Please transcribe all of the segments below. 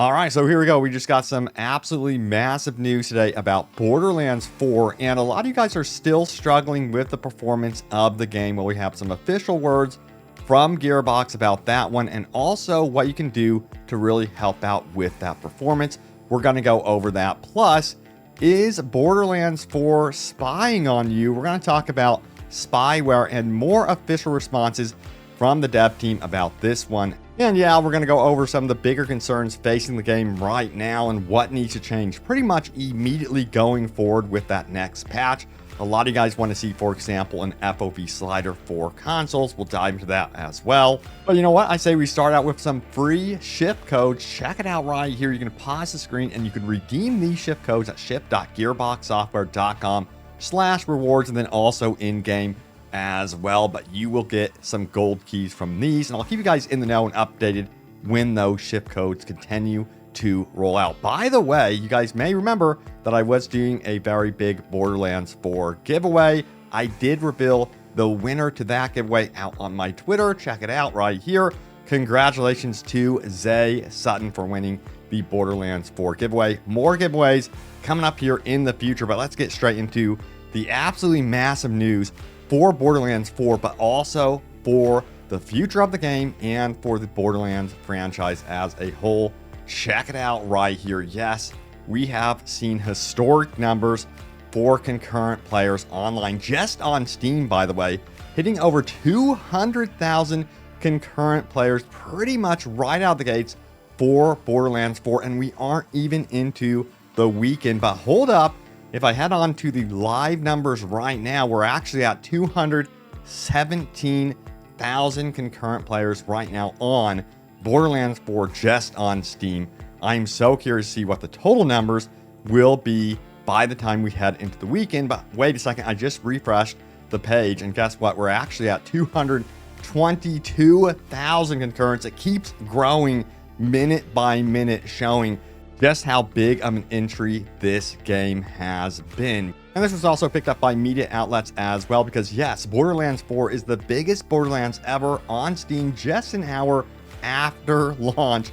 All right, so here we go. We just got some absolutely massive news today about Borderlands 4, and a lot of you guys are still struggling with the performance of the game. Well, we have some official words from Gearbox about that one, and also what you can do to really help out with that performance. We're going to go over that. Plus, is Borderlands 4 spying on you? We're going to talk about spyware and more official responses from the dev team about this one. And yeah, we're going to go over some of the bigger concerns facing the game right now and what needs to change pretty much immediately going forward with that next patch. A lot of you guys want to see, for example, an FOV slider for consoles. We'll dive into that as well. But you know what? I say we start out with some free ship codes. Check it out right here. You can pause the screen and you can redeem these ship codes at ship.gearboxsoftware.com/rewards, and then also in-game as well. But you will get some gold keys from these, and I'll keep you guys in the know and updated when those ship codes continue to roll out. By the way, you guys may remember that I was doing a very big Borderlands 4 giveaway. I did reveal the winner to that giveaway out on my Twitter. Check it out right here. Congratulations to Zay Sutton for winning the Borderlands 4 giveaway. More giveaways coming up here in the future, but let's get straight into the absolutely massive news for Borderlands 4, but also for the future of the game and for the Borderlands franchise as a whole. Check it out right here. Yes, we have seen historic numbers for concurrent players online, just on Steam, by the way, hitting over 200,000 concurrent players pretty much right out the gates for Borderlands 4, and we aren't even into the weekend. But hold up, if I head on to the live numbers right now, we're actually at 217,000 concurrent players right now on Borderlands 4 just on Steam. I'm so curious to see what the total numbers will be by the time we head into the weekend. But wait a second, I just refreshed the page, and guess what? We're actually at 222,000 concurrents. It keeps growing minute by minute, showing just how big of an entry this game has been. And this was also picked up by media outlets as well, because yes, Borderlands 4 is the biggest Borderlands ever on Steam just an hour after launch.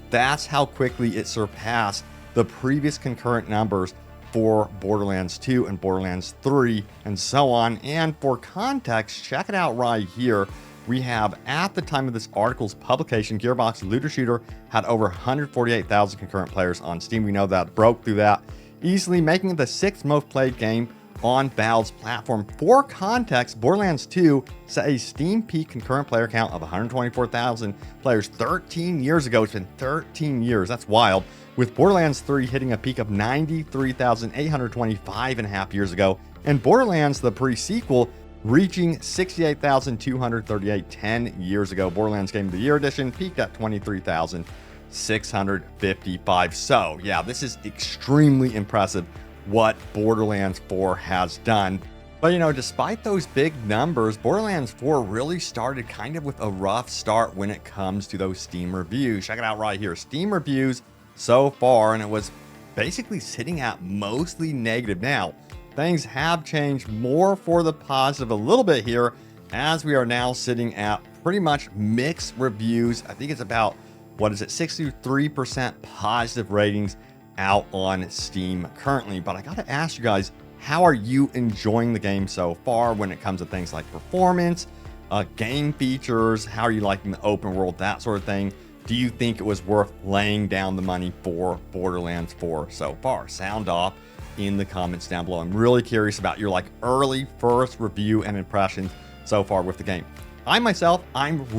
That's how quickly it surpassed the previous concurrent numbers for Borderlands 2 and Borderlands 3 and so on. And for context, check it out right here. We have, at the time of this article's publication, Gearbox Looter Shooter had over 148,000 concurrent players on Steam. We know that broke through that easily, making it the 6th most played game on Valve's platform. For context, Borderlands 2 set a Steam peak concurrent player count of 124,000 players 13 years ago. It's been 13 years. That's wild. With Borderlands 3 hitting a peak of 93,825.5 years ago, and Borderlands, the pre-sequel, reaching 68,238 10 years ago. Borderlands Game of the Year Edition peaked at 23,655. So yeah, this is extremely impressive what Borderlands 4 has done. But you know, despite those big numbers, Borderlands 4 really started kind of with a rough start when it comes to those Steam reviews. Check it out right here. Steam reviews so far, and it was basically sitting at mostly negative. Now, things have changed more for the positive a little bit here, as we are now sitting at pretty much mixed reviews. I think it's about, 63% positive ratings out on Steam currently. But I gotta ask you guys, how are you enjoying the game so far when it comes to things like performance, game features? How are you liking the open world, that sort of thing? Do you think it was worth laying down the money for Borderlands 4 so far? Sound off in the comments down below. I'm really curious about your early first review and impressions so far with the game. I'm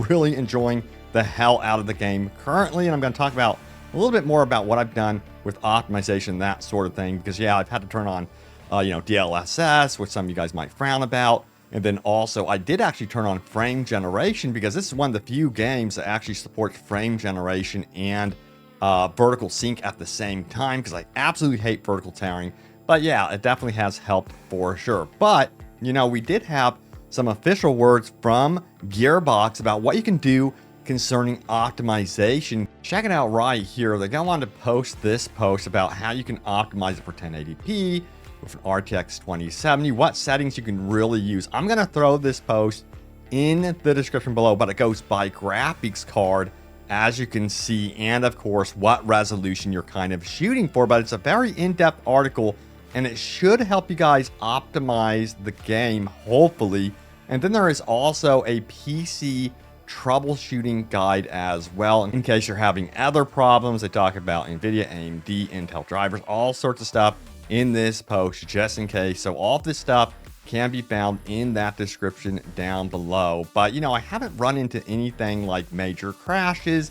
really enjoying the hell out of the game currently, and I'm going to talk about a little bit more about what I've done with optimization, that sort of thing, because yeah, I've had to turn on DLSS, which some of you guys might frown about. And then also I did actually turn on frame generation, because this is one of the few games that actually supports frame generation and vertical sync at the same time, because I absolutely hate vertical tearing. But yeah, it definitely has helped for sure. But you know, we did have some official words from Gearbox about what you can do concerning optimization. Check it out right here. They go on to post this post about how you can optimize it for 1080p with an RTX 2070, what settings you can really use. I'm going to throw this post in the description below, but it goes by graphics card as you can see, and of course, what resolution you're kind of shooting for. But it's a very in-depth article, and it should help you guys optimize the game, hopefully. And then there is also a PC troubleshooting guide as well, in case you're having other problems. They talk about NVIDIA, AMD, Intel drivers, all sorts of stuff in this post, just in case. So all of this stuff can be found in that description down below. But, you know, I haven't run into anything like major crashes,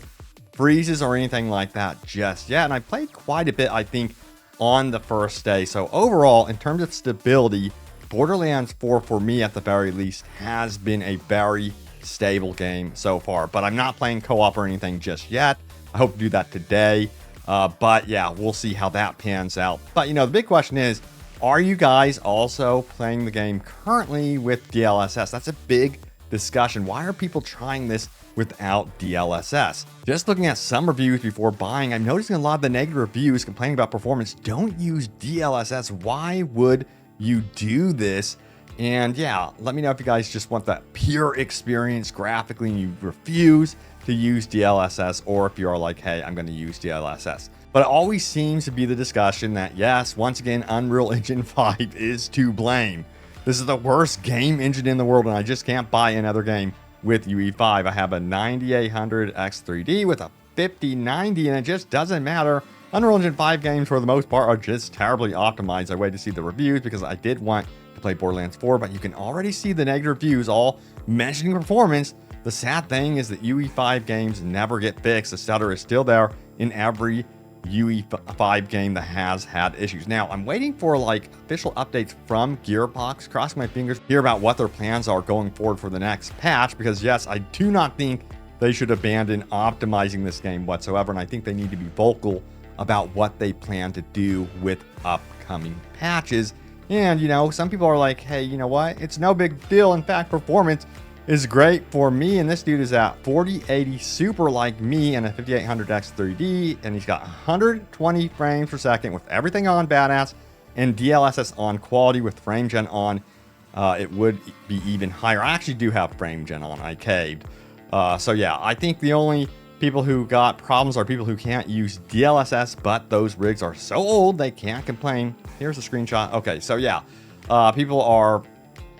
freezes, or anything like that just yet. And I played quite a bit, I think, on the first day. So overall, in terms of stability, Borderlands 4, for me at the very least, has been a very stable game so far. But I'm not playing co-op or anything just yet. I hope to do that today. But yeah, we'll see how that pans out. But, you know, the big question is, are you guys also playing the game currently with DLSS? That's a big discussion. Why are people trying this without DLSS? Just looking at some reviews before buying, I'm noticing a lot of the negative reviews complaining about performance don't use DLSS. Why would you do this? And yeah, let me know if you guys just want that pure experience graphically and you refuse to use DLSS, or if you're like, hey, I'm going to use DLSS. But it always seems to be the discussion that, yes, once again, Unreal Engine 5 is to blame. This is the worst game engine in the world, and I just can't buy another game with UE5. I have a 9800 X3D with a 5090, and it just doesn't matter. Unreal Engine 5 games, for the most part, are just terribly optimized. I waited to see the reviews because I did want to play Borderlands 4, but you can already see the negative reviews all mentioning performance. The sad thing is that UE5 games never get fixed. The stutter is still there in every UE5 game that has had issues. Now, I'm waiting for like official updates from Gearbox, crossing my fingers, hear about what their plans are going forward for the next patch, because yes, I do not think they should abandon optimizing this game whatsoever, and I think they need to be vocal about what they plan to do with upcoming patches. And, you know, some people are like, hey, you know what? It's no big deal. In fact, performance is great for me, and this dude is at 4080 Super like me and a 5800 X3D, and he's got 120 frames per second with everything on badass, and DLSS on quality with frame gen on. It would be even higher. I actually do have frame gen on. I caved. So yeah, I think the only people who got problems are people who can't use DLSS, but those rigs are so old they can't complain. Here's a screenshot. Okay, so yeah, people are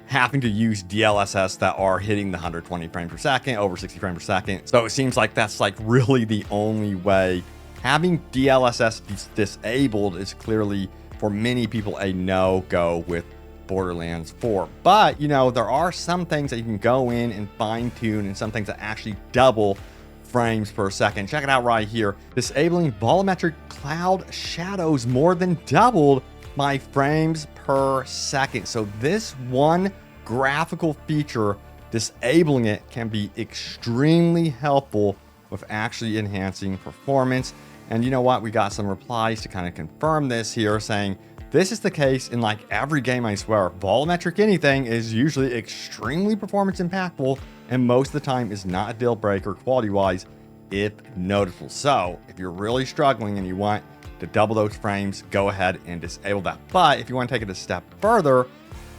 having to use DLSS that are hitting the 120 frames per second, over 60 frames per second. So it seems like that's like really the only way. Having DLSS disabled is clearly, for many people, a no-go with Borderlands 4. But, you know, there are some things that you can go in and fine-tune, and some things that actually double frames per second. Check it out right here. Disabling volumetric cloud shadows more than doubled my frames per second. So this one graphical feature, disabling it, can be extremely helpful with actually enhancing performance. And you know what? We got some replies to kind of confirm this here, saying this is the case in like every game, I swear. Volumetric anything is usually extremely performance impactful, and most of the time is not a deal breaker quality wise if noticeable. So if you're really struggling and you want to double those frames, go ahead and disable that. But if you want to take it a step further,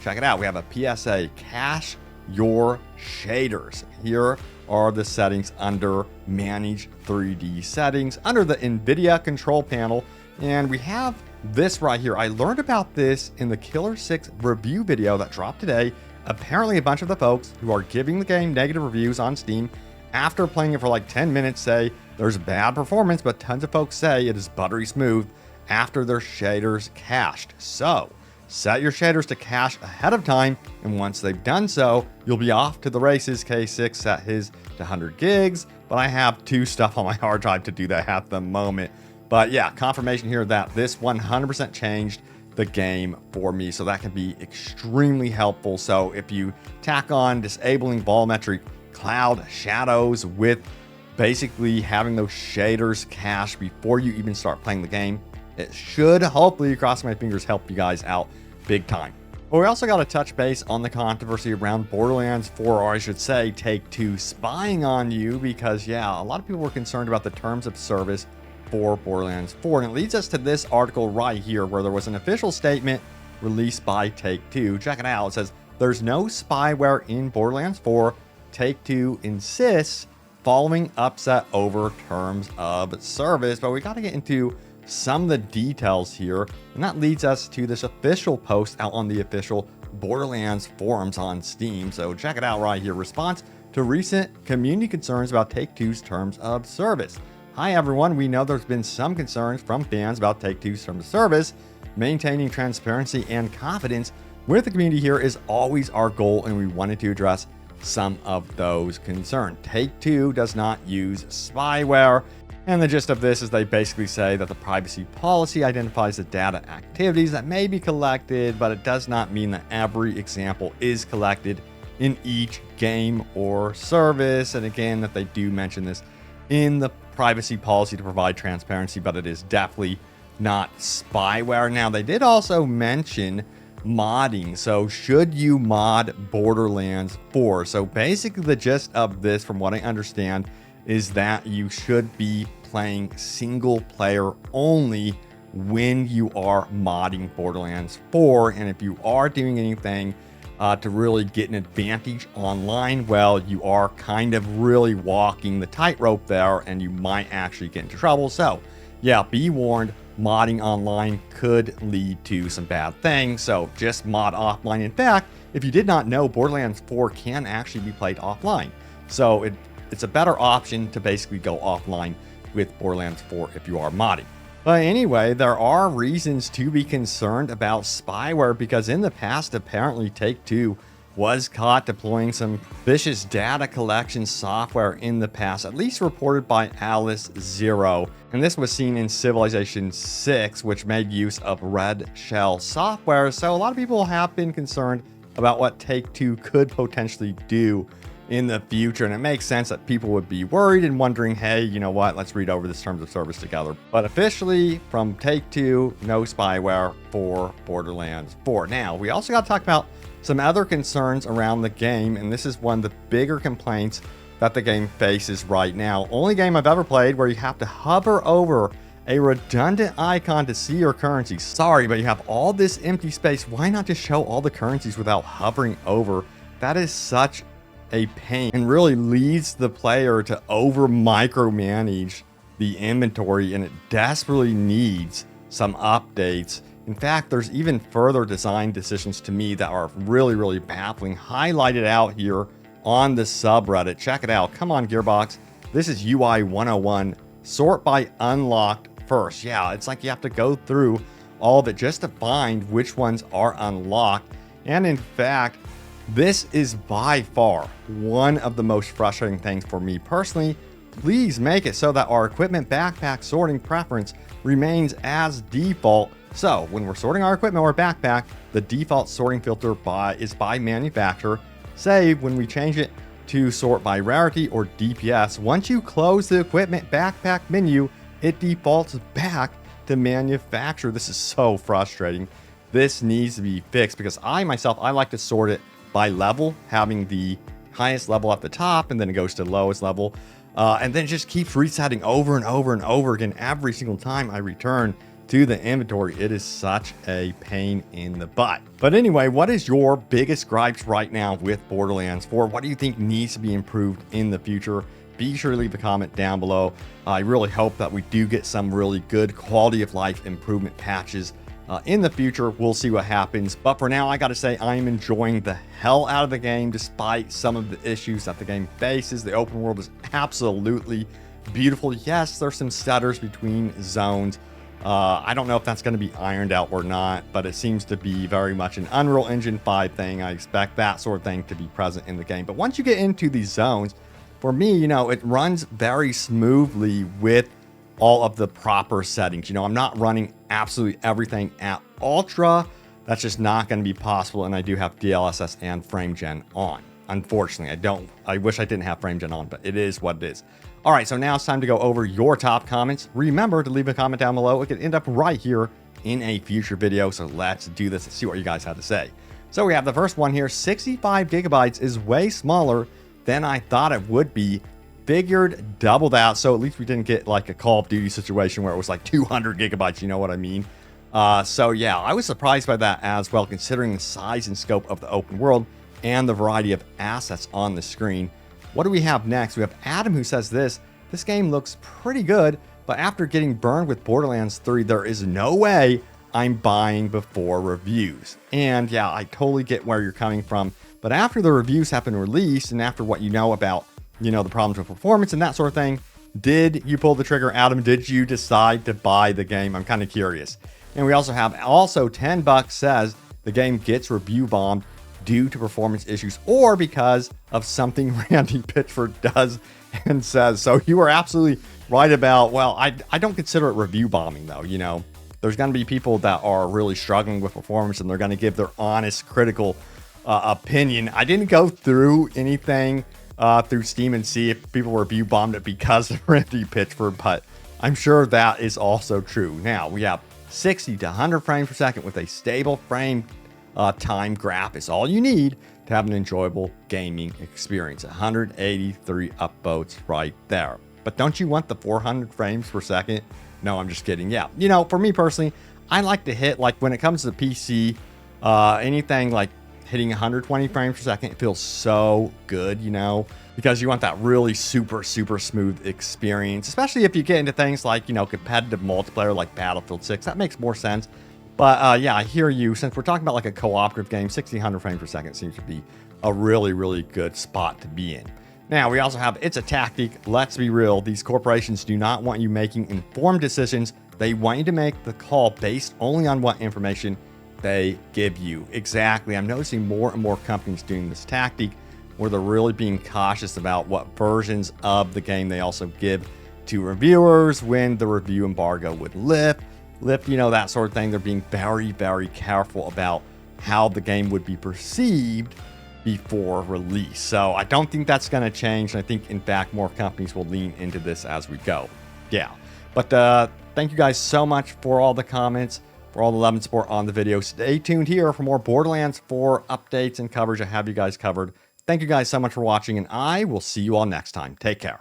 check it out. We have a PSA, cache your shaders. Here are the settings under manage 3D settings under the NVIDIA control panel. And we have this right here. I learned about this in the Killer 6 review video that dropped today. Apparently a bunch of the folks who are giving the game negative reviews on Steam after playing it for like 10 minutes say there's bad performance, but tons of folks say it is buttery smooth after their shaders cached. So set your shaders to cache ahead of time, and once they've done so, you'll be off to the races. K6 set his to 100 gigs, but I have 2 stuff on my hard drive to do that at the moment. But yeah, confirmation here that this 100% changed the game for me, so that can be extremely helpful. So if you tack on disabling volumetric cloud shadows with basically having those shaders cached before you even start playing the game, it should hopefully, cross my fingers, help you guys out big time. But we also got to touch base on the controversy around Borderlands 4, or I should say Take-Two spying on you, because yeah, a lot of people were concerned about the terms of service for Borderlands 4, and it leads us to this article right here where there was an official statement released by Take-Two. Check it out. It says there's no spyware in Borderlands 4. Take-Two insists following upset over terms of service. But we got to get into some of the details here, and that leads us to this official post out on the official Borderlands forums on Steam. So check it out right here. Response to recent community concerns about Take-Two's terms of service. Hi everyone, we know there's been some concerns from fans about Take-Two's terms of service. Maintaining transparency and confidence with the community here is always our goal, and we wanted to address some of those concerns. Take-Two does not use spyware, and the gist of this is they basically say that the privacy policy identifies the data activities that may be collected, but it does not mean that every example is collected in each game or service. And again, that they do mention this in the privacy policy to provide transparency, but it is definitely not spyware. Now, they did also mention modding. So should you mod Borderlands 4? So basically the gist of this, from what I understand, is that you should be playing single player only when you are modding Borderlands 4. And if you are doing anything to really get an advantage online, well, you are kind of really walking the tightrope there, and you might actually get into trouble. So yeah, be warned, modding online could lead to some bad things. So just mod offline. In fact, if you did not know, Borderlands 4 can actually be played offline. So it's a better option to basically go offline with Borderlands 4 if you are modding. But anyway, there are reasons to be concerned about spyware, because in the past, apparently Take-Two was caught deploying some vicious data collection software in the past, at least reported by Alice Zero. And this was seen in Civilization 6, which made use of Red Shell software. So a lot of people have been concerned about what Take-Two could potentially do in the future. And it makes sense that people would be worried and wondering, hey, you know what, let's read over this terms of service together. But officially from Take-Two, no spyware for Borderlands 4. Now, we also got to talk about some other concerns around the game, and this is one of the bigger complaints that the game faces right now. Only game I've ever played where you have to hover over a redundant icon to see your currency. Sorry, but you have all this empty space. Why not just show all the currencies without hovering over? That is such a pain, and really leads the player to over micromanage the inventory, and it desperately needs some updates. In fact, there's even further design decisions to me that are really, really baffling, highlighted out here on the subreddit. Check it out. Come on, Gearbox. This is UI 101. Sort by unlocked first. Yeah, it's like you have to go through all of it just to find which ones are unlocked. And in fact, this is by far one of the most frustrating things for me personally. Please make it so that our equipment backpack sorting preference remains as default. So when we're sorting our equipment or backpack, the default sorting filter is by manufacturer. Say when we change it to sort by rarity or DPS, once you close the equipment backpack menu, it defaults back to manufacturer. This is so frustrating. This needs to be fixed, because I like to sort it by level, having the highest level at the top, and then it goes to the lowest level. And then it just keeps resetting over and over and over again every single time I return to the inventory. It is such a pain in the butt. But anyway, what is your biggest gripes right now with Borderlands 4? What do you think needs to be improved in the future? Be sure to leave a comment down below. I really hope that we do get some really good quality of life improvement patches in the future. We'll see what happens. But for now, I got to say, I am enjoying the hell out of the game despite some of the issues that the game faces. The open world is absolutely beautiful. Yes, there's some stutters between zones. I don't know if that's going to be ironed out or not, but it seems to be very much an Unreal Engine 5 thing. I expect that sort of thing to be present in the game. But once you get into these zones, for me, you know, it runs very smoothly with all of the proper settings. You know, I'm not running absolutely everything at ultra. That's just not going to be possible. And I do have DLSS and frame gen on. Unfortunately, I wish I didn't have frame gen on, but it is what it is. All right, so now it's time to go over your top comments. Remember to leave a comment down below. It could end up right here in a future video. So let's do this and see what you guys have to say. So we have the first one here. 65 gigabytes is way smaller than I thought it would be. Figured double that. So at least we didn't get like a Call of Duty situation where it was like 200 gigabytes. You know what I mean? So yeah, I was surprised by that as well, considering the size and scope of the open world and the variety of assets on the screen. What do we have next? We have Adam who says this game looks pretty good, but after getting burned with Borderlands 3, there is no way I'm buying before reviews. And yeah, I totally get where you're coming from. But after the reviews have been released and after what you know about, the problems with performance and that sort of thing, did you pull the trigger, Adam? Did you decide to buy the game? I'm kind of curious. And we also have $10 says the game gets review bombed due to performance issues or because of something Randy Pitchford does and says. So you are absolutely right about, well, I don't consider it review bombing though. There's going to be people that are really struggling with performance and they're going to give their honest, critical opinion. I didn't go through anything through Steam and see if people review bombed it because of Randy Pitchford, but I'm sure that is also true. Now we have 60 to 100 frames per second with a stable frame time graph is all you need to have an enjoyable gaming experience. 183 upvotes right there. But don't you want the 400 frames per second? No, I'm just kidding. Yeah, for me personally, I like to hit, like when it comes to PC, anything like hitting 120 frames per second, it feels so good, because you want that really super smooth experience, especially if you get into things like, competitive multiplayer like Battlefield 6. That makes more sense. But yeah, I hear you. Since we're talking about like a cooperative game, 100 frames per second seems to be a really good spot to be in. Now, we also have It's a Tactic. Let's be real. These corporations do not want you making informed decisions. They want you to make the call based only on what information they give you. Exactly. I'm noticing more and more companies doing this tactic where they're really being cautious about what versions of the game they also give to reviewers, when the review embargo would lift, that sort of thing. They're being very careful about how the game would be perceived before release. So I don't think that's going to change. I think, in fact, more companies will lean into this as we go. Yeah. But thank you guys so much for all the comments, for all the love and support on the video. Stay tuned here for more Borderlands 4 updates and coverage. I have you guys covered. Thank you guys so much for watching, and I will see you all next time. Take care.